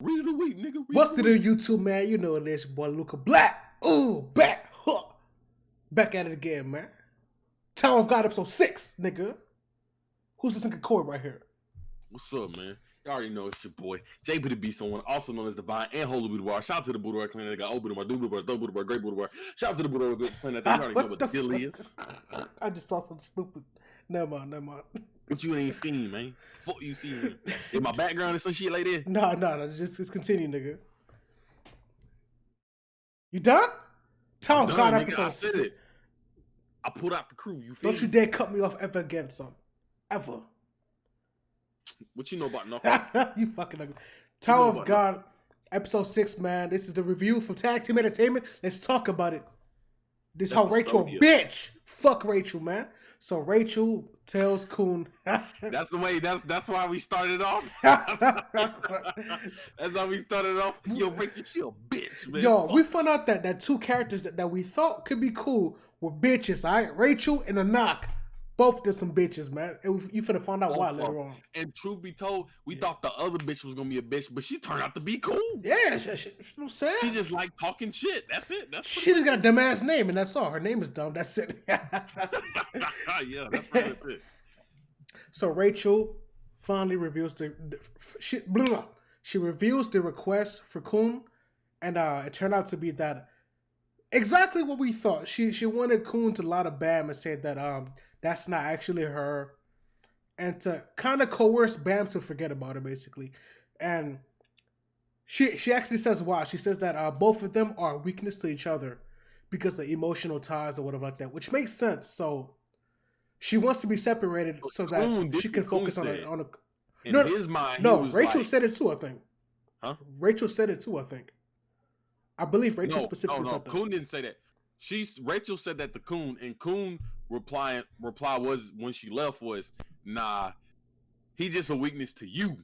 Read of the week, nigga. What's the deal, YouTube, man? You know this boy Luca Black. Ooh, back. Huh. Back at it again, man. Tower of God episode 6, nigga. Who's this nigga Corey right here? What's up, man? You already know it's your boy, JP the Beast, someone also known as Divine and Holy Boudoir. Shout out to the Boudoir clan that got open Boudoir, do Boudoir, thug Boudoir, great Boudoir. Shout out to the Boudoir clan that you already know what the deal is. I just saw something stupid. Never mind. What you ain't seen, man? Fuck you seen? In my background and some shit like that? No. Just continue, nigga. You done? Tower of God episode 6. I pulled out the crew. You feel Don't you dare cut me off ever again, son. Ever. What you know about nothing? You fucking ugly. Tower of God episode 6, man. This is the review from Tag Team Entertainment. Let's talk about it. This how Rachel bitch. Fuck Rachel, man. So Rachel tells Khun. That's the way. That's why we started off. That's how we started off. Yo, Rachel, she a bitch, man. Yo, we found out that two characters that we thought could be cool were bitches. All right, Rachel and Anaak. Both did some bitches, man. And you finna find out why later on. And truth be told, we thought the other bitch was gonna be a bitch, but she turned out to be cool. Yeah, she just like talking shit. That's it. She just got a dumbass name, and that's all. Her name is dumb. That's it. Yeah, that's it. So Rachel finally reveals she reveals the request for Khun, and it turned out to be that exactly what we thought. She wanted Khun to lie to Bam and say that that's not actually her, and to kind of coerce Bam to forget about her, basically. And she actually says why. She says that both of them are a weakness to each other because of emotional ties or whatever like that, which makes sense. So she wants to be separated so that she can focus on a. In his mind, no, Rachel said it too, I think. Huh? Rachel said it too, I think. I believe Rachel specifically said that. Khun didn't say that. Rachel said that to Khun, and Khun reply was when she left was, nah, he just a weakness to you.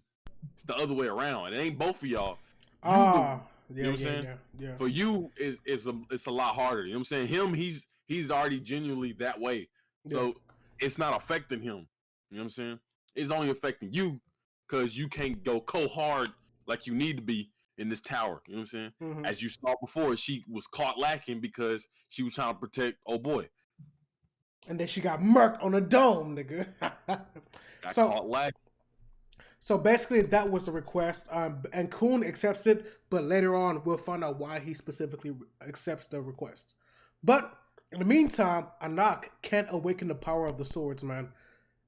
It's the other way around. It ain't both of y'all. You know what I'm saying? Yeah. For you, it's a lot harder. You know what I'm saying? Him, he's already genuinely that way. So it's not affecting him. You know what I'm saying? It's only affecting you because you can't go hard like you need to be in this tower. You know what I'm saying? Mm-hmm. As you saw before, she was caught lacking because she was trying to protect old boy. And then she got murked on a dome, nigga. Caught lacking. So basically that was the request. And Khun accepts it, but later on we'll find out why he specifically accepts the request. But in the meantime, Anaak can't awaken the power of the swords, man.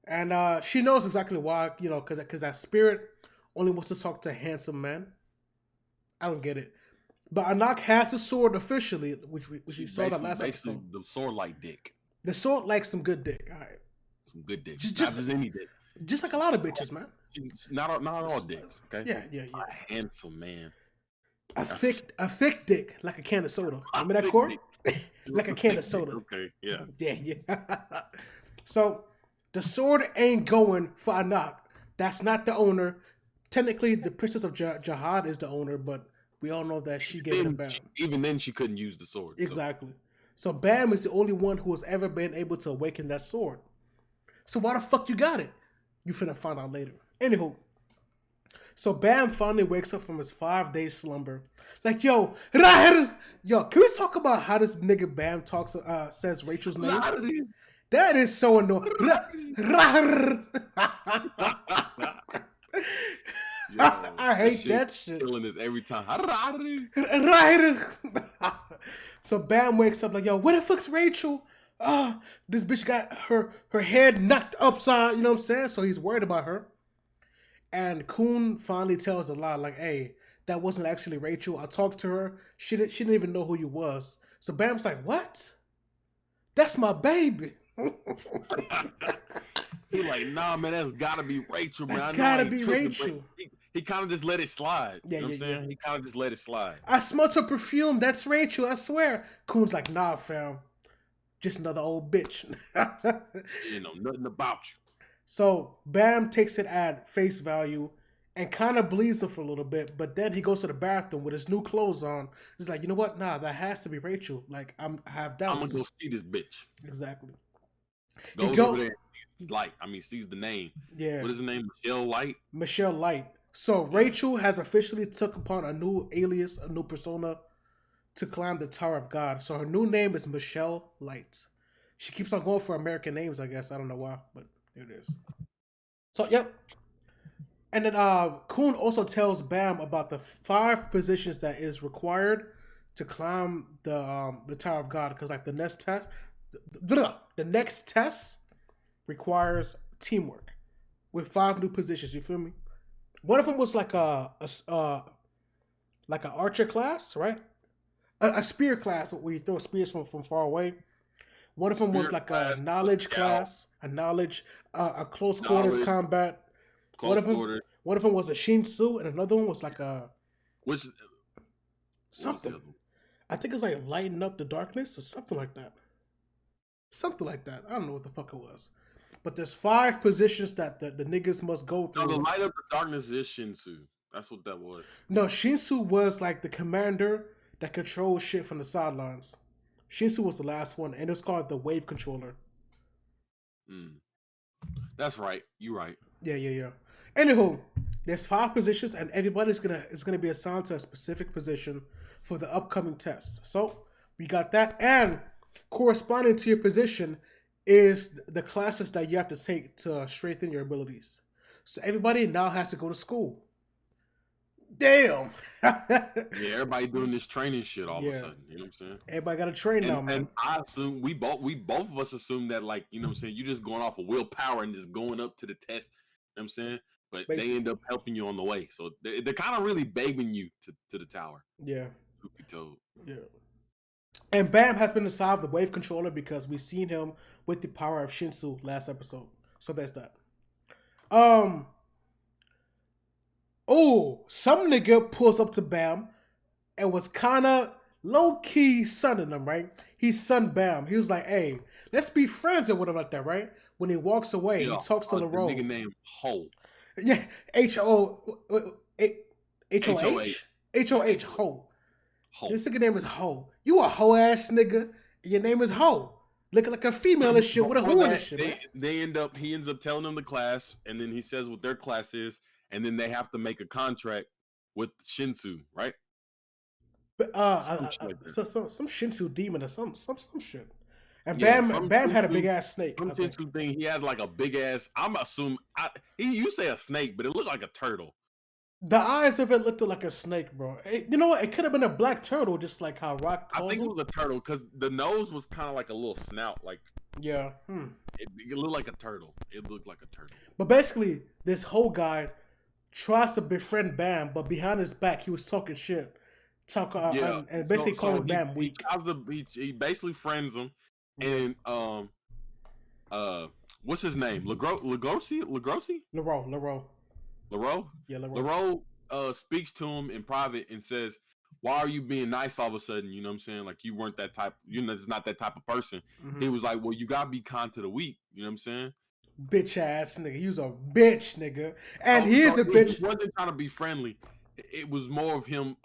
And she knows exactly why, you know, because that spirit only wants to talk to handsome men. I don't get it. But Anaak has the sword officially, which we saw that last episode. The sword like dick. The sword likes some good dick. All right. Some good dick. Not just any dick. Just like a lot of bitches, man. Not all dicks, okay? Yeah. A handsome man. A thick dick, like a can of soda. Remember that, Corey? Like a can of soda. Okay, yeah. Yeah. So, the sword ain't going for Anaak. That's not the owner. Technically, the Princess of Jihad is the owner, but we all know that she gave it to Bam. Even then, she couldn't use the sword. Exactly. So Bam is the only one who has ever been able to awaken that sword. So why the fuck you got it? You finna find out later. Anywho. So Bam finally wakes up from his 5-day slumber. Like, yo, can we talk about how this nigga Bam says Rachel's name? That is so annoying. Yo, I hate that shit. Killing this every time. So Bam wakes up like, yo, where the fuck's Rachel? This bitch got her head knocked upside, you know what I'm saying? So he's worried about her. And Khun finally tells a lie, like, hey, that wasn't actually Rachel. I talked to her. She didn't even know who you was. So Bam's like, what? That's my baby. He like, nah, man, that's gotta be Rachel, man. That's gotta be Rachel. He kind of just let it slide. You know what I'm saying? He kind of just let it slide. I smelled her perfume. That's Rachel, I swear. Khun's like, nah, fam. Just another old bitch. You know, nothing about you. So Bam takes it at face value and kind of believes her for a little bit, but then he goes to the bathroom with his new clothes on. He's like, you know what? Nah, that has to be Rachel. Like, I have doubts. I'm gonna go see this bitch. Exactly. Goes over there and sees the name. Yeah. What is the name? Michelle Light? Michelle Light. So Rachel has officially took upon a new alias, a new persona to climb the Tower of God. So her new name is Michelle Light. She keeps on going for American names, I guess. I don't know why, but here it is. So yep. And then Khun also tells Bam about the 5 positions that is required to climb the Tower of God, because like the next test requires teamwork with 5 new positions. You feel me? One of them was like like an archer class, right? A spear class where you throw spears from far away. One of them was like a knowledge class, a close quarters combat. Close quarters. One of them was a Shinsu, and another one was like which something. I think it's like lighten up the darkness or something like that. Something like that. I don't know what the fuck it was. But there's 5 positions that the niggas must go through. No, the light up the darkness is Shinsu. That's what that was. No, Shinsu was like the commander that controls shit from the sidelines. Shinsu was the last one, and it's called the wave controller. That's right. You're right. Yeah. Anywho, there's 5 positions, and everybody's gonna be assigned to a specific position for the upcoming test. So we got that, and corresponding to your position is the classes that you have to take to strengthen your abilities. So everybody now has to go to school. Damn. Yeah, everybody doing this training shit all of a sudden. You know what I'm saying? Everybody got to train now, man. And I assume we both of us assume that, like, you know what I'm saying, you just going off of willpower and just going up to the test. You know what I'm saying? But basically, they end up helping you on the way. So they're kind of really begging you to the tower. Yeah. Truth be told. Yeah. And Bam has been assigned the wave controller because we've seen him with the power of Shinsu last episode. So that's that. Oh, some nigga pulls up to Bam and was kind of low-key sunning him, right? He sunned Bam. He was like, hey, let's be friends or whatever like that, right? When he walks away, he talks to LaRoe. Nigga named Ho. Yeah, H-O-H? H-O-H, Ho. This nigga name is Ho. You a hoe-ass nigga. Your name is Ho. Looking like a female and shit with a hoe and shit. He ends up telling them the class, and then he says what their class is, and then they have to make a contract with Shinsu, right? But some Shinsu demon or some shit. And Bam had a big ass snake. Some Shinsu thing. He had like a big ass. I'm assuming you say a snake, but it looked like a turtle. The eyes of it looked like a snake, bro. You know what? It could have been a black turtle, just like how Rock calls I think it was a turtle because the nose was kind of like a little snout. Like, yeah. It looked like a turtle. It looked like a turtle. But basically, this whole guy tries to befriend Bam, but behind his back, he was talking shit. And basically calling Bam weak. He basically friends him. And what's his name? LaGrossi? LaRoe. Yeah, LaRoe speaks to him in private and says, why are you being nice all of a sudden? You know what I'm saying? Like, you weren't that type, it's not that type of person. Mm-hmm. He was like, well, you gotta be kind to the weak. You know what I'm saying? Bitch ass nigga. He was a bitch, nigga. And he is a bitch. He wasn't trying to be friendly. It was more of him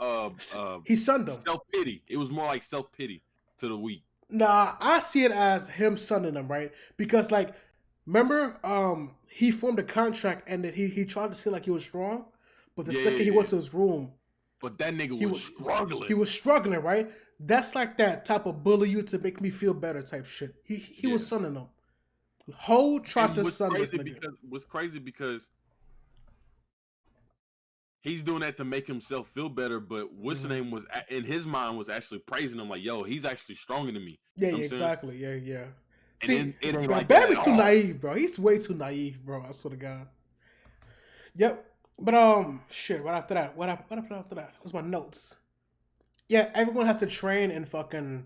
he sunned him. Self-pity. It was more like self-pity to the weak. Nah, I see it as him sunning them, right? Because like, remember, he formed a contract and that he tried to say like he was strong, but the second he went to his room, but that nigga was struggling. He was struggling, right? That's like that type of bully you to make me feel better type shit. He was sunning them. Ho tried to sun this nigga. What's crazy because he's doing that to make himself feel better, but what's the name was in his mind was actually praising him like, yo, he's actually stronger than me. Yeah, exactly. Yeah. See, it ain't like Bam is too naive, bro. He's way too naive, bro. I swear to God. Yep. But shit. What after that? What happened after that? What's my notes? Yeah, everyone has to train and fucking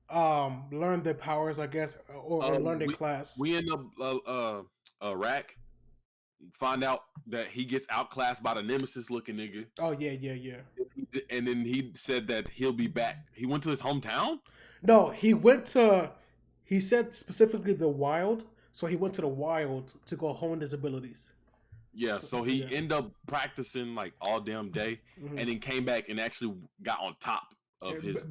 learn their powers, I guess, or learn their class. We end up Rack find out that he gets outclassed by the nemesis looking nigga. Oh yeah. And then he said that he'll be back. He went to his hometown? No, he said specifically the wild, so he went to the wild to go hone his abilities. Yeah, so he ended up practicing like all damn day, and then came back and actually got on top of his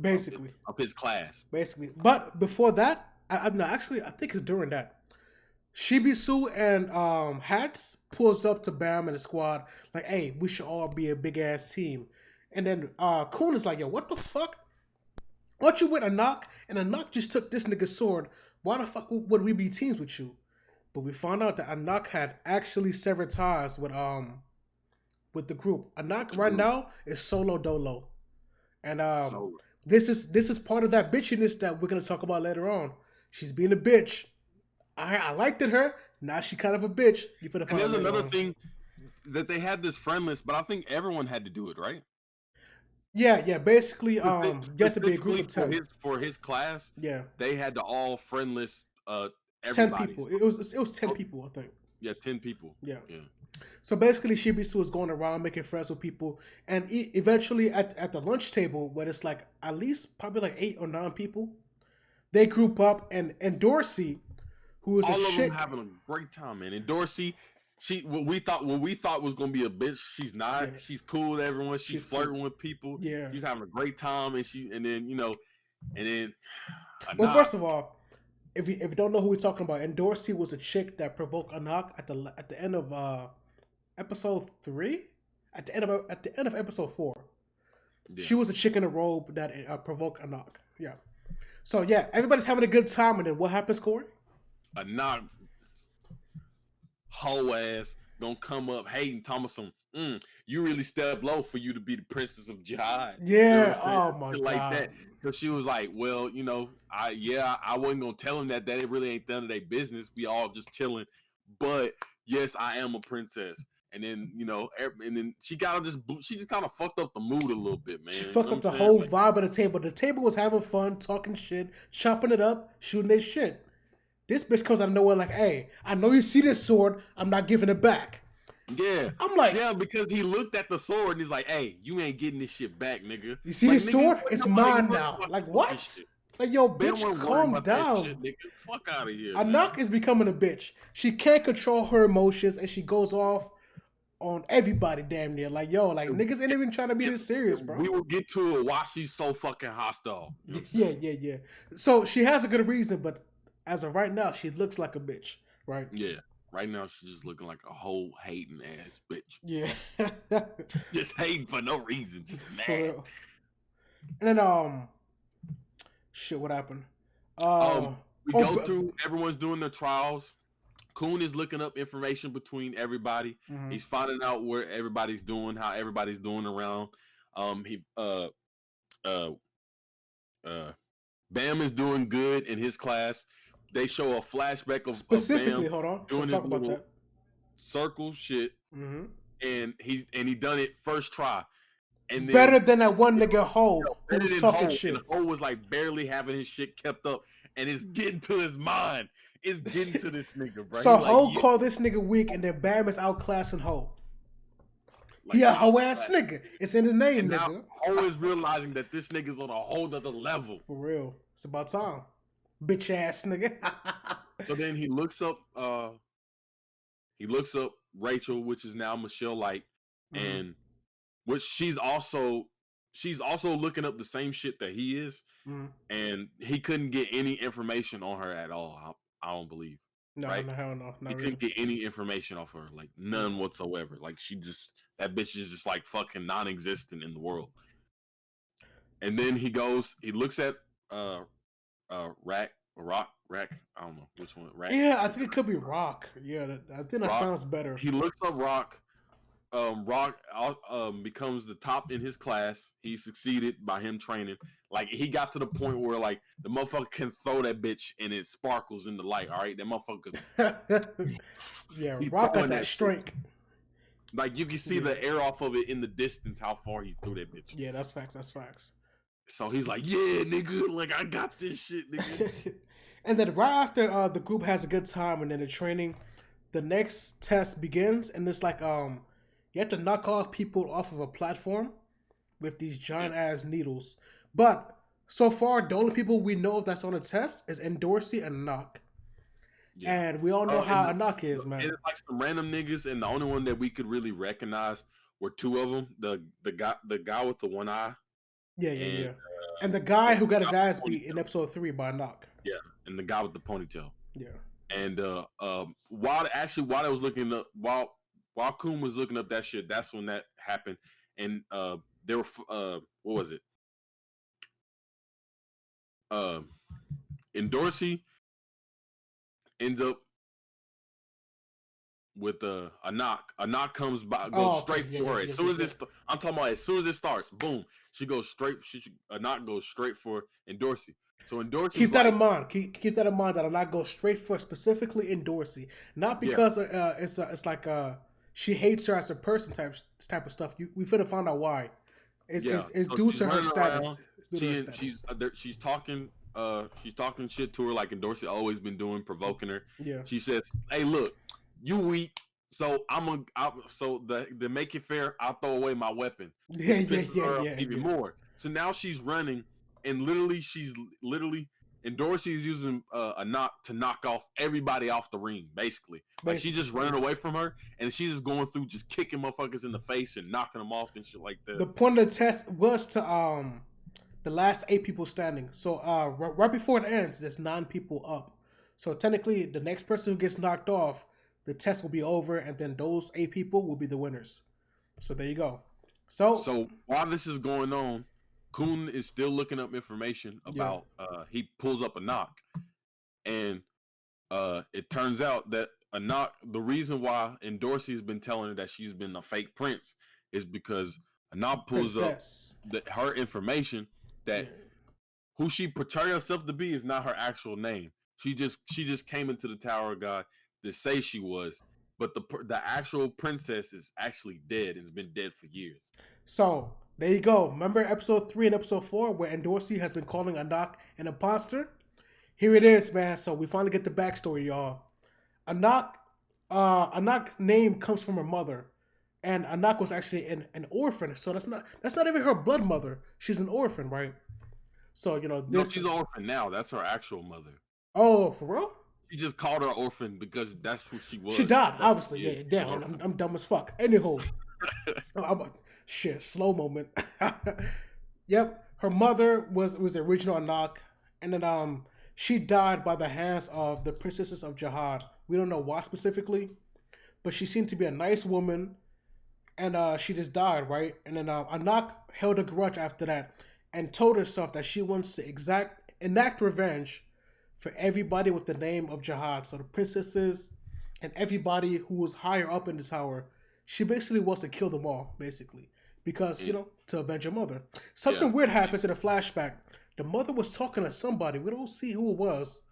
of his class. Basically, but before that, I think it's during that. Shibisu and Hats pulls up to Bam and the squad like, "Hey, we should all be a big ass team." And then Khun is like, "Yo, what the fuck? What you with Anaak? And Anaak just took this nigga's sword. Why the fuck would we be teams with you?" But we found out that Anaak had actually severed ties with the group. Anaak The right group. now is solo dolo, and So this is part of that bitchiness that we're gonna talk about later on. She's being a bitch. I liked it her. Now she kind of a bitch. You finna and find out there's later another on. thing that they had this friend list, but I think everyone had to do it, right? Yeah. Basically, you have to be a group Specifically of 10. for his class, Yeah, they had to all friend list 10 everybody. people. It was 10 So, people, I think. yes, 10 people. Yeah. Yeah. So basically, Shibisu was going around making friends with people, and eventually at the lunch table, when it's like at least probably like 8 or 9 people, they group up, and Endorsi, who is a All of them chick. having a great time, man. And Dorsey, what we thought was gonna be a bitch, she's not. Yeah, She's cool with everyone. She's she's cool. flirting with people. Yeah. She's having a great time, and then and then Well, Anaak. first of all, if you don't know who we're talking about, Endorsi was a chick that provoked Anak at the end of episode 3, at the end of episode 4. Yeah, She was a chick in a robe that provoked Anak. Yeah. So yeah, everybody's having a good time, and then what happens, Corey? Anaak hoe ass gonna come up hating Thomason. You really step low for you to be the princess of jihad. You know what I'm Yeah. saying? Oh my Shit like god. that. Because she was like, well, I wasn't gonna tell him that it really ain't none of their business. We all just chilling. But yes, I am a princess. And then and then she just kind of fucked up the mood a little bit, man. She You know fucked what up I'm the saying? whole Like, vibe of the table. The table was having fun, talking shit, chopping it up, shooting their shit. This bitch comes out of nowhere like, "Hey, I know you see this sword. I'm not giving it back." yeah, I'm like, yeah, because he looked at the sword and he's like, "Hey, you ain't getting this shit back, nigga." "You see Like, this nigga, sword? ain't It's nobody mine worried now." about Like, that fucking what? shit. Like, yo, They don't bitch, want to worry calm about that down. shit, nigga. Fuck out of here, man. Anak is becoming a bitch. She can't control her emotions, and she goes off on everybody damn near. Like, yo, like niggas ain't even trying to be this serious, bro. We will get to it why she's so fucking hostile. You know what I'm saying? Yeah. So she has a good reason, but as of right now, she looks like a bitch, right? Yeah. Right now, she's just looking like a whole hating ass bitch. Yeah. Just hating for no reason. Just For mad. real. And then shit, what happened? Uh We oh, go through, everyone's doing their trials. Khun is looking up information between everybody. mhm. He's finding out where everybody's doing, how everybody's doing around. He uh Bam is doing good in his class. They show a flashback of Specifically, Bam hold on. So doing his talk about little that. circle shit, hmm and he done it first try, and Better then than that one nigga hoe who better was than talking Ho, and shit. Ho was like barely having his shit kept up, and it's getting to his mind. It's getting to this nigga, bro. He So like, Ho yeah, called this nigga weak, and then Bam is outclassing Ho. He like a he hoe ass outclassed, nigga. It's in his name, and now nigga. Ho is realizing that this nigga's on a whole nother level. For real. It's about time. Bitch ass nigga. So then he looks up Rachel, which is now Michelle Light, Mhm. and which she's also looking up the same shit that he is, Mhm. and he couldn't get any information on her at all. I don't believe, No, right? no, hell no. He Not really. couldn't get any information off her, like none whatsoever. Like that bitch is just like fucking non-existent in the world. And then he looks at uh Rack. I don't know which one. Rack. Yeah, I think it could be Rock. Yeah, I think that Rock. sounds better. He looks up Rock. Rock becomes the top in his class. He succeeded by him training. Like he got to the point where like the motherfucker can throw that bitch and it sparkles in the light. All right, that motherfucker. Yeah, He Rock got throwing that that shit. strength. Like you can see Yeah. the air off of it in the distance. How far he threw that bitch. Yeah, that's facts. That's facts. So he's like, yeah, nigga, like I got this shit, nigga. And then right after the group has a good time and then the training, the next test begins, and it's like you have to knock off people off of a platform with these giant ass needles. But so far, the only people we know that's on the test is Endorsi and Anaak. Yeah. And we all know And how Anaak is, and man. it's like some random niggas, and the only one that we could really recognize were two of them. The guy with the one eye. Yeah. And the guy who got his ass beat in ponytail. episode 3 by Anaak. Yeah, and the guy with the ponytail. Yeah. And while I was looking up while Khun was looking up that shit, that's when that happened. And there were what was it? Uh, Endorsi ends up with Anaak. Anaak comes by, goes Oh, okay. straight Yeah, for yeah, her. As yeah, soon yeah, as yeah. I'm talking about as soon as it starts, boom, she goes straight. Anaak goes straight for Endorsi. So Endorsi's Keep that like, in mind. Keep that in mind that I'm not go straight for specifically Endorsi, not yeah, because it's like she hates her as a person type of stuff. We finna find out why. yeah. It's So due she's to her running around. status. It's due to her status. She's talking shit to her like Endorsi always been doing, provoking her. Yeah. She says, "Hey, look, you weak. So so to make it fair, I'll throw away my weapon," Yeah, which yeah, pisses yeah, her off yeah, even yeah. more. So now she's running, and she's literally Endorsi is using a knock to knock off everybody off the ring, basically. Like she's Basically, just running away from her, and she's just going through, just kicking motherfuckers in the face and knocking them off and shit like that. the point of the test was to the last 8 people standing. So right before it ends, there's 9 people up. So technically, the next person who gets knocked off, the test will be over, and then those 8 people will be the winners. So there you go. So So while this is going on, Khun is still looking up information yeah, about. He pulls up a knock, and it turns out that a knock. The reason why Endorsi has been telling her that she's been a fake prince is because a knock pulls up princess. her information that Yeah, who she portrayed herself to be is not her actual name. She just came into the Tower of God to say she was, but the actual princess is actually dead and has been dead for years. so there you go. Remember episode 3 and episode 4 where Endorsi has been calling Anaak an imposter? Here it is, man. So we finally get the backstory, y'all. Anaak, Anaak's name comes from her mother, and Anaak was actually an orphan. So that's not even her blood mother. She's an orphan, right? So No, this. she's an orphan now. That's her actual mother. Oh, for real? She just called her orphan because that's who she She was. died, That's obviously. who she is. Yeah, She's an damn. I'm, orphan. I'm dumb as fuck. Anywho, I'm, shit. Slow moment. Yep, her mother was the original Anak, and then she died by the hands of the princesses of Jihad. We don't know why specifically, but she seemed to be a nice woman, and she just died, right? And then Anak held a grudge after that, and told herself that she wants to enact revenge for everybody with the name of Jihad. So the princesses and everybody who was higher up in the tower. She basically wants to kill them all, basically. Because, And, to avenge her mother. yeah, Something weird happens in a flashback. The mother was talking to somebody. We don't see who it was.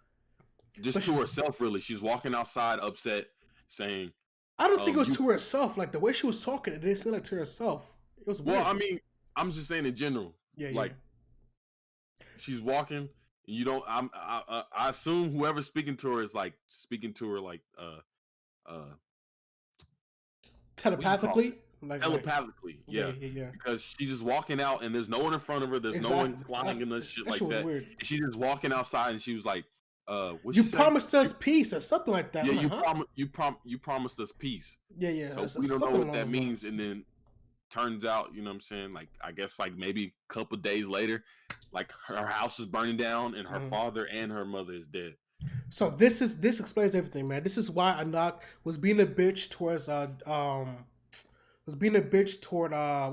just But to herself, really. She's walking outside, upset, saying, I don't think it was "You." to herself. Like the way she was talking, it didn't seem like to herself. It was Well, weird. I mean, I'm just saying in general. Yeah, yeah. Like she's walking. You don't. I assume whoever's speaking to her is like speaking to her like uh what do you call Telepathically. it? Like Telepathically, yeah, yeah. yeah, yeah. Because she's just walking out and there's no one in front of her. There's no one Exactly. flying in this shit That shit like was that. weird. And she's just walking outside and she was like, what'd You she say? promised us peace or something like that. Yeah, I'm like, huh? you promised us peace. Yeah, yeah. So we don't know Something what along that those means. lines. And then turns out, you know what I'm saying? Like I guess like maybe a couple days later, like her house is burning down and her Mhm. father and her mother is dead. So this explains everything, man. This is why Anak was being a bitch towards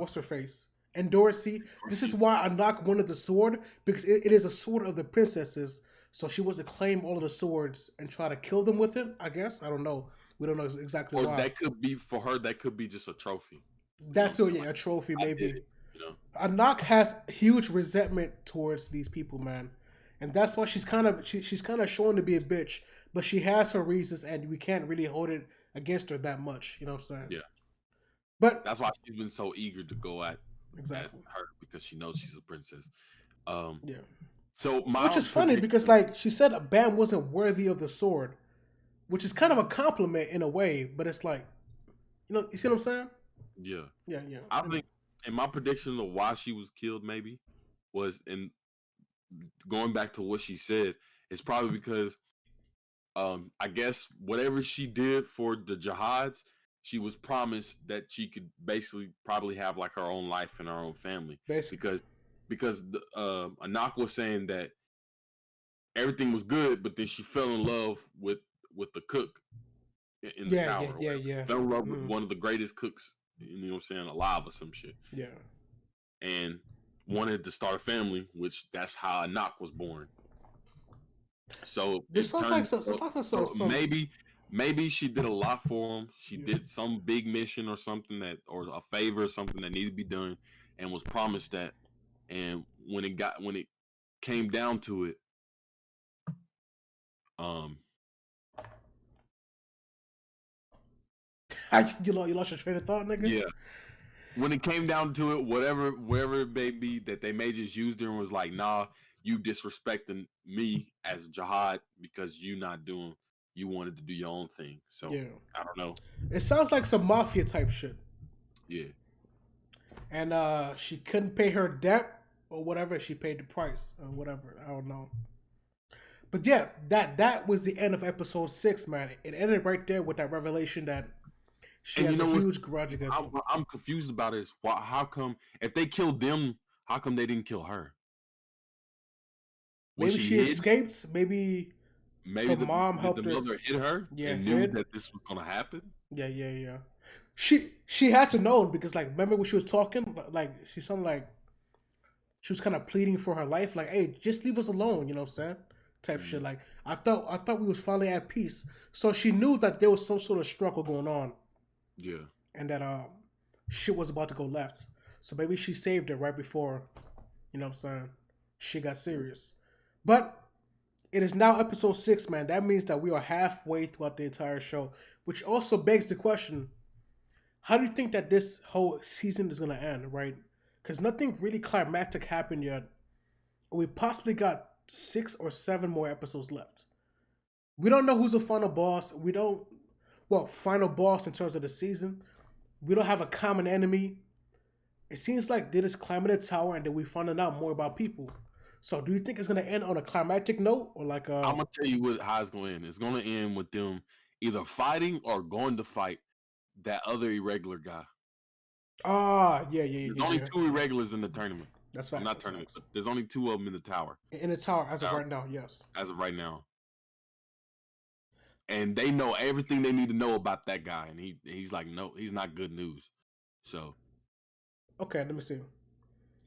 what's her face? Endorsi. This is why Anak wanted the sword because it is a sword of the princesses. So she was to claim all of the swords and try to kill them with it. I guess I don't know. We don't know exactly Or why. that could be for her, that could be just a trophy. You know what I'm That's saying? yeah, Like a trophy I did maybe. it, you know? Anak has huge resentment towards these people, man, and that's why she's kind of showing to be a bitch, but she has her reasons, and we can't really hold it against her that much. You know what I'm saying? Yeah. But That's why she's been so eager to go at exactly, her because she knows she's a princess. Um, yeah. so Which my is funny because prediction, like she said, Bam wasn't worthy of the sword, which is kind of a compliment in a way, but it's like you see what I'm saying? yeah, Yeah, yeah. I think in my prediction of why she was killed, maybe was in going back to what she said. It's probably because I guess whatever she did for the jihads, she was promised that she could basically probably have like her own life and her own family Basically, because Anak was saying that everything was good, but then she fell in love with with the cook in the Yeah, tower. yeah, Or yeah, whatever. yeah. Fell in love with one of the greatest cooks. You know what I'm saying? Alive or some shit. Yeah. And wanted to start a family, which that's how Anaak was born. So This it sounds like turned. some. This sounds like So some. maybe she did a lot for him. She Yeah. did some big mission or something that, or a favor or something that needed to be done, and was promised that. And when it came down to it, um, You lost your train of thought, nigga. yeah, when it came down to it, wherever it may be, that they may just used her and was like, nah, you disrespecting me as Jihad because you wanted to do your own thing. So Yeah. I don't know. It sounds like some mafia type shit. Yeah. And she couldn't pay her debt or whatever. She paid the price or whatever. I don't know. But yeah, that was the end of episode 6, man. It ended right there with that revelation that she And you has a know what huge grudge against him. I'm confused about is how come if they killed them, how come they didn't kill her? Was Maybe she she hid? escapes. Maybe Maybe her mom did the helped her. mother hit her Yeah, and knew hid. that this was gonna happen? Yeah, yeah, yeah. She had to know because like remember when she was talking like she sounded like she was kind of pleading for her life like hey just leave us alone you know what I'm saying type shit like I thought we was finally at peace so she knew that there was some sort of struggle going on Yeah. and that shit was about to go left so maybe she saved her right before you know what I'm saying she got serious but it is now episode 6 man that means that we are halfway throughout the entire show which also begs the question how do you think that this whole season is going to end, right? Because nothing really climactic happened yet. We possibly got 6 or 7 more episodes left. We don't know who's the final boss. We don't, well, final boss in terms of the season. We don't have a common enemy. It seems like they just climbing the tower and then we finding out more about people. So do you think it's going to end on a climactic note or like I'm gonna tell you how it's gonna end. It's gonna end with them either fighting or going to fight that other irregular guy. Yeah, yeah, There's yeah, only yeah. 2 irregulars in the tournament. That's Well, facts. not That's tournament, facts. but there's only 2 of them in the tower. In the tower as of right now, yes. As of right now. And they know everything they need to know about that guy, and he's like, no, he's not good news. So Okay, let me see.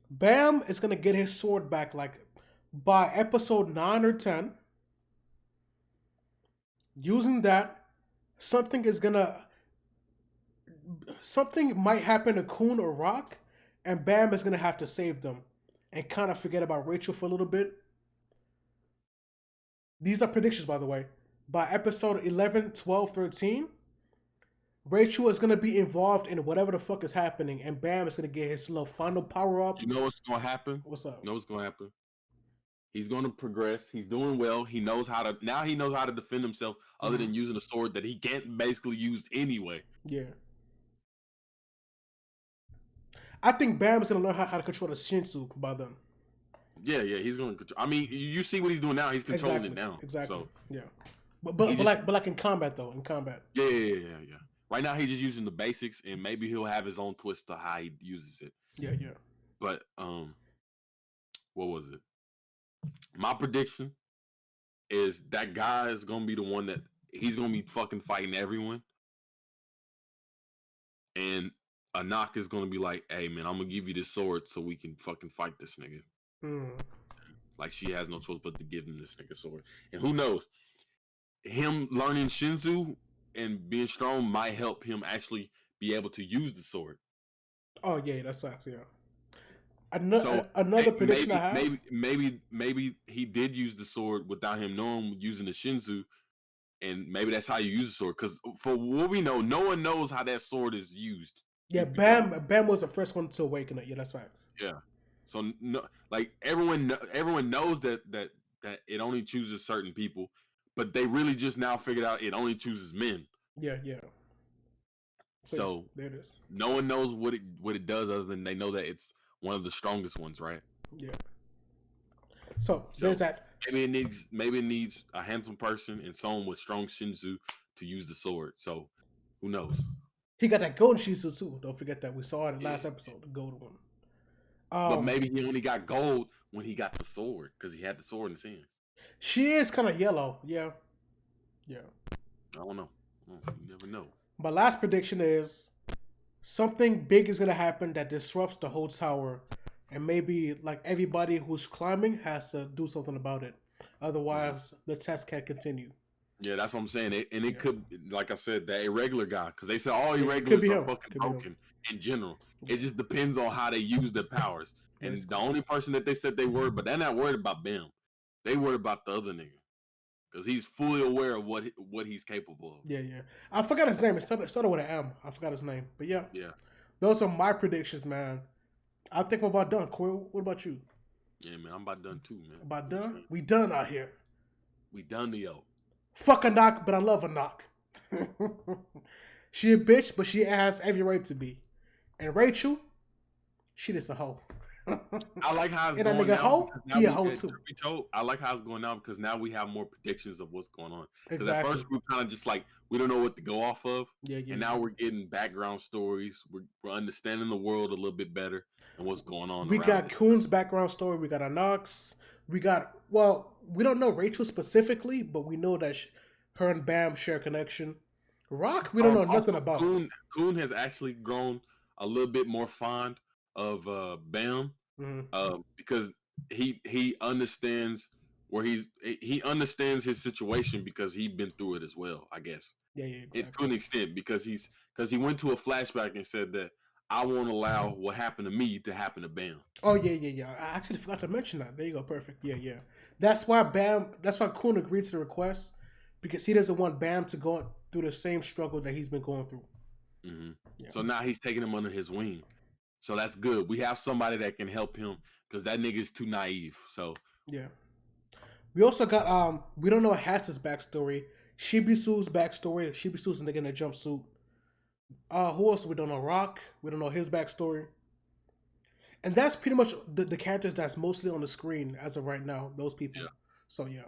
Bam is gonna get his sword back like by episode 9 or 10. Using that, something is gonna something might happen to Khun or Rock, and Bam is gonna have to save them and kind of forget about Rachel for a little bit. These are predictions, by the way. By episode 11, 12, 13, Rachel is gonna be involved in whatever the fuck is happening, and Bam is gonna get his little final power up. you know what's gonna happen? What's up? You know what's gonna happen? He's gonna progress. He's doing well. He knows how to defend himself other than using a sword that he can't basically use anyway. Yeah. I think Bam is gonna learn how to control the Shinsu by then. Yeah, he's gonna control. I mean, you see what he's doing now. He's controlling Exactly. it now. Exactly. So yeah. But like in combat though, in combat. yeah. Right now he's just using the basics, and maybe he'll have his own twist to how he uses it. Yeah, yeah. But what was it? My prediction is that guy is gonna be the one that he's gonna be fucking fighting everyone, and Anaak is gonna be like, "Hey man, I'm gonna give you this sword so we can fucking fight this nigga." Like she has no choice but to give him this nigga sword, and who knows? Him learning Shinzu and being strong might help him actually be able to use the sword. Oh yeah, that's facts. Yeah. So Another prediction I have. maybe he did use the sword without him knowing using the Shinzu, and maybe that's how you use the sword. Because for what we know, no one knows how that sword is used. Yeah, Bam was the first one to awaken it. Yeah, that's facts. Yeah. So no, like everyone knows that it only chooses certain people, but they really just now figured out it only chooses men. Yeah, yeah. So there it is. No one knows what it does other than they know that it's one of the strongest ones, right? Yeah. So there's that. Maybe it needs a handsome person and someone with strong Shinzu to use the sword. So who knows? He got that golden Shinsu too. Don't forget that we saw it in the last episode, the golden one. But maybe he only got gold when he got the sword because he had the sword in his hand. She is kind of yellow. Yeah. Yeah. I don't know. You never know. My last prediction is something big is gonna happen that disrupts the whole tower, and maybe like everybody who's climbing has to do something about it. Otherwise, the test can't continue. Yeah, that's what I'm saying. It Yeah. could, like I said, that irregular guy, because they said all Yeah, it could irregulars be are him. fucking Could be him. broken in general. It just depends on how they use their powers. And Basically. the only person that they said they worried, but they're not worried about Bam. They worried about the other nigga, because he's fully aware of what he's capable of. Yeah, yeah. I forgot his name. It started with an M. I forgot his name. But yeah. Yeah. Those are my predictions, man. I think we're about done. Corey, what about you? Yeah, man. I'm about done too, man. About done? We done out here. We done the yo. Fuck Anaak, but I love Anaak. She a bitch, but she has every right to be. And Rachel, she just a hoe. I like how it's and that going nigga now. hoe, he a hoe Truth too. be told, I like how it's going now because now we have more predictions of what's going on. Because Exactly. at first we kind of just like we don't know what to go off of, Yeah, yeah. and now we're getting background stories. We're understanding the world a little bit better and what's going on. We around got it. Khun's background story. We got Anaak's. We got, well, we don't know Rachel specifically, but we know that her and Bam share a connection. Rock, we don't know nothing about. Khun has actually grown a little bit more fond of Bam. Because he understands where he understands his situation because he's been through it as well, I guess. Yeah, yeah, exactly. To an extent, because he went to a flashback and said that I won't allow what happened to me to happen to Bam. Oh yeah, yeah, yeah. I actually forgot to mention that. There you go, perfect. Yeah, yeah. That's why Khun agreed to the request, because he doesn't want Bam to go through the same struggle that he's been going through. Mm-hmm. Yeah. So now he's taking him under his wing. So that's good. We have somebody that can help him because that nigga is too naive. So yeah. We also got we don't know Hass's backstory. Shibisu's backstory. Shibisu's a nigga in a jumpsuit. Who else we don't know? Rock. We don't know his backstory. And that's pretty much the characters that's mostly on the screen as of right now. Those people. Yeah. So yeah.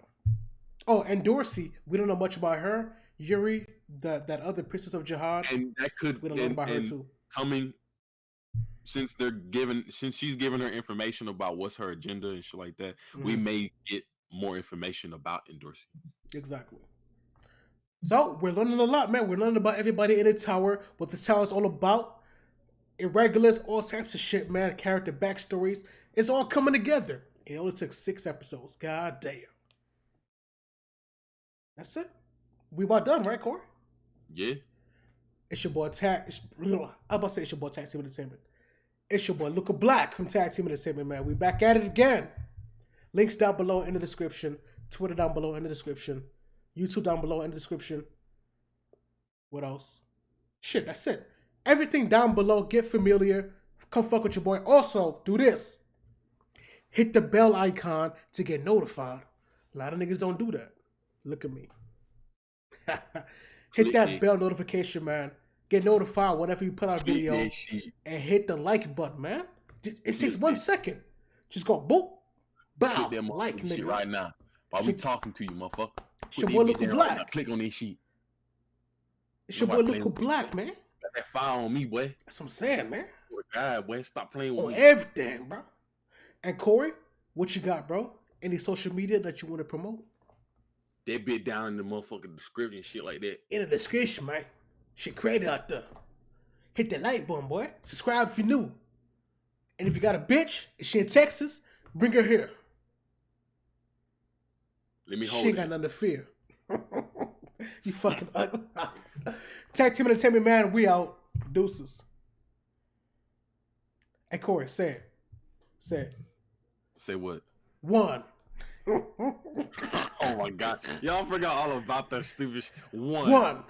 Oh, Endorsi. We don't know much about her. Yuri, that other princess of Jihad. And that could we don't know about her too. Coming since she's giving her information about what's her agenda and shit like that, we may get more information about Endorsi. Exactly. So we're learning a lot, man. We're learning about everybody in the tower, what the tower is all about, irregulars, all types of shit, man. Character backstories. It's all coming together. It only took 6 episodes. God damn. That's it. We about done, right, Corey? Yeah. It's your boy I'm about to say it's your boy Tag Team Entertainment. It's your boy Luca Black from Tag Team Entertainment, man. We back at it again. Links down below in the description. Twitter down below in the description. YouTube down below in the description. What else? Shit, that's it. Everything down below. Get familiar. Come fuck with your boy. Also, do this. Hit the bell icon to get notified. A lot of niggas don't do that. Look at me. Hit that bell notification, man. Get notified whenever you put out a video. And hit the like button, man. It takes 1 second. Just go boop. Bow. Like, nigga. Right now. While we talking to you, motherfucker. It's your boy Luca Black. Right, click on this sheet. It's your boy Luca Black, man. Got that fire on me, boy. That's what I'm saying, man. God, boy, stop playing with me. On everything, bro. And Corey, what you got, bro? Any social media that you want to promote? That bit down in the motherfucking description, shit like that. In the description, man. Shit crazy out there. Hit that like button, boy. Subscribe if you're new. And if you got a bitch, and she in Texas, bring her here. Let me hold she ain't got nothing to fear. You fucking ugly. Tag Team Entertainment, man. We out. Deuces. Hey, Corey, say it. Say it. Say what? 1. Oh my God. Y'all forgot all about that stupid 1. 1.